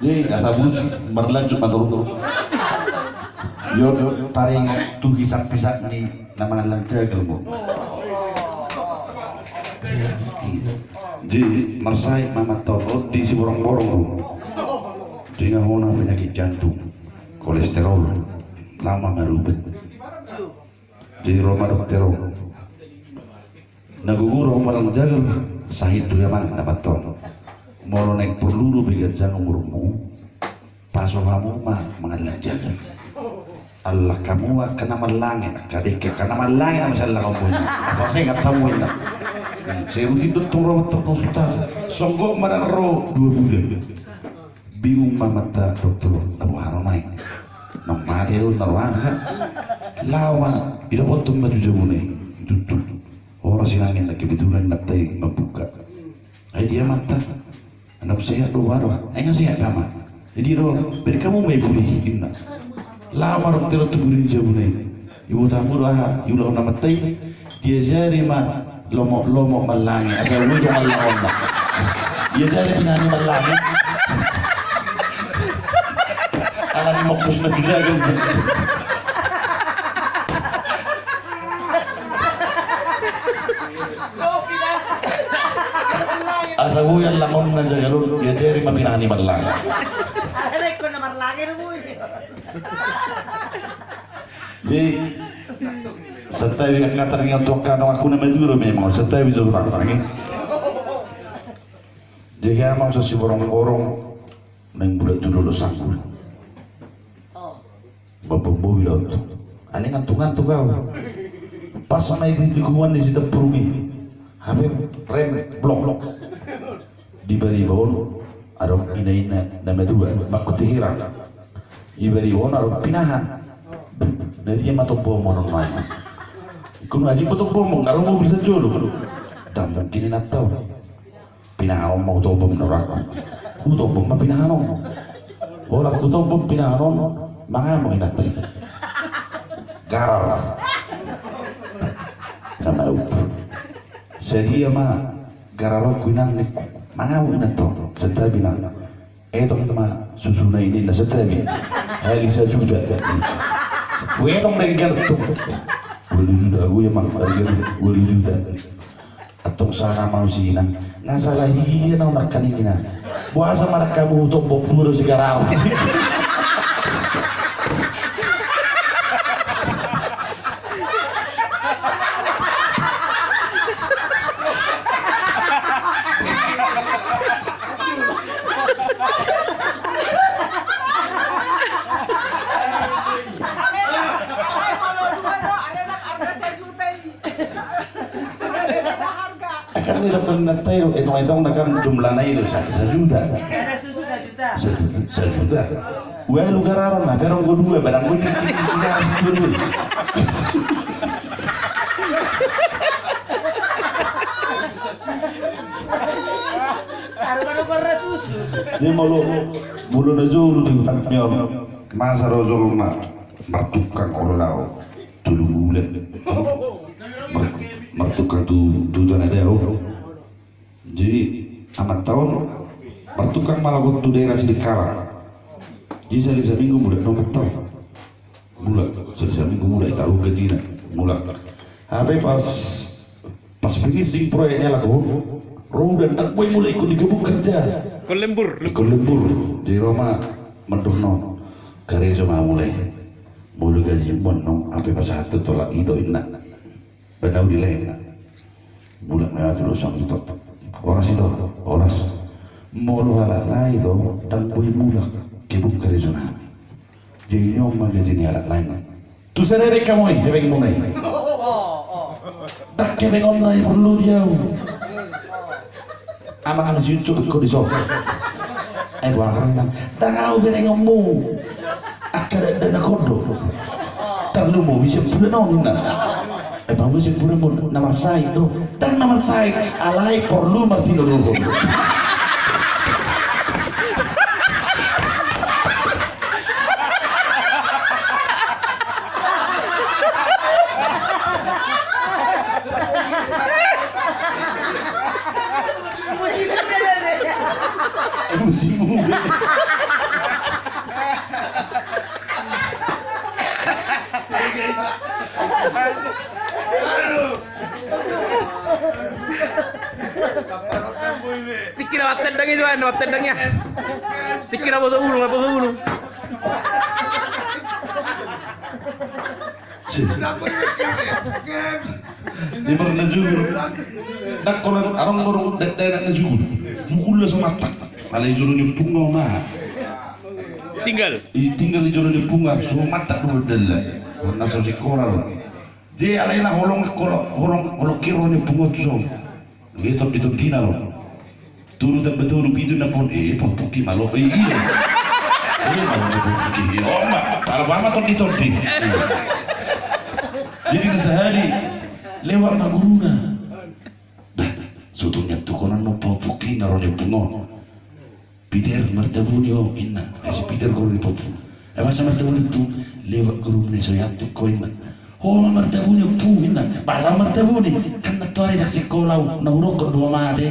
Jadi atabus berlanjut matur. Yo paling tuh kisah-kisah ni nama lancar kalau. Di Marsai Mama Tono di si borong-borong. Di ngahona penyakit jantung, kolesterol, lama merubet. Di Roma dokter. Naguguro malang jagal sahid tu yaman dapat ton. Molo naik perlu bigat jang umurmu. Paso kamu mah mengalah jagal. Allah kamu mah kena malangin, kadik kena malangin masalah kamu ini. Asal saya nggak tahu ini. Saya begitu turun konsultan, songgok marang ro 2 bulan. Bingung mata dokter Abu Haramai. Nang mati lu naruhan kan. Lawa, tidak potong baju jabune. Tutup. Orang silangin lagi betulan natai membuka. Ay dia mata. Anak saya luar. Ay nggak sehat sama. Jadi ro, beri kamu may pulihin na. Lama ro tiro tugurin jabune. Ibu tamu doa, ibu lau namatay. Dia jari ma lomo malangi. Asal wujud malangon na. Dia jari pinani malangi. Alam makpus na juga kan. Asa buyan langon na jagalun, dia jari mapinani malangi. Rekon na malangi na mo. Jadi setelah kata dengan tokan aku nama juru memang setelah itu orang lagi. Jika mau sesi borong-borong neng bulat dulu sangkul. Bapak mobil itu, ane ngantuk kau. Pas sama itu tikungan di situ perumi, habis rem blok. Di bari bawah ada ina nama dua, baku tihiran. Di bari bawah ada pinahan. Dari dia mata bom orang lain. Ikut ngaji betul bom, ngaruh mau bisa jodoh. Dan mungkin nak tahu. Pinahan mau tahu bom neraka. Tahu bom apa pinahan? Orang aku tahu bom pinahan. Mga mo inatay. Garar. Nama upo. Sedia ma garar ko inang ni mga mo inato. Setabi na. Eto tama susuna ini na setabi. Halisa juga. Wetong dengan tu. Bulu juga gue emang harga bulu juga. Atong sana mau sina. Nasalah hiya na nak kanina. Buasa marak kamu untuk bopuro si garar. Akan dilakukan nanti itu akan jumlahnya itu 1 juta. Ada susu 1 juta. 1 juta. Wah lu gararan lah, pero gue 2 barang gue tinggal dulu. Baru pernah susu. Dia mulu najul di nyol masa rozol mah mertukang orang dulu bulan. Mertukang tu tanah deo. Jadi anak tahun mertukang malah tu daerah sedekara. Jadi seminggu mulai nomor tahun. Mulai seminggu mulai taruh gajinya. Mulai. Tapi pas finishing proyeknya laku. Dan tak boleh mulai ikut dikebuk kerja. Ikut lembur di Roma mendono gereja mulai gaji monong apa pas satu tolak itu inna benau di lain mulai terus sang itu orang mulu halal lain itu dan boleh mulak kebuk gereja jadi nyom gaji ni halal lain tu sendiri kamu ini kebeng mulai tak kebeng online perlu dia amang siucuk ko diso warang nang tangau benengmu akada dana kodo terlu mo bisa puno na bago bisa puno mo nama sai do tang nama sai alai perlu martino do Musimu Dikira wat tendangnya Juan, wat tendangnya. Dikira bosok bulu. Di pernah juga. Tak kalau orang daerah juga. Juga sama tak. Kalau juru ni punga mah. Tinggal. Tinggal juru ni punga. Semua mata dulu dah. Karena sosial koral. Jadi alena holong kiro ni punga tu so. Dia top dina loh. Turu tak betul itu na pun popuki malo iya. Malo na popuki. Oh mak, kalau mama top di. Jadi sehari lewat maguruna. Dah, sutungnya tu konan no popuki narone pungo. Peter martabuni oh inna. Si Peter kau ni popu. Masa martabuni tu lewat guruna so yatu koin. Oh martabuni pu inna. Bahasa martabuni kan na tuari dak sekolah na urok dua mate.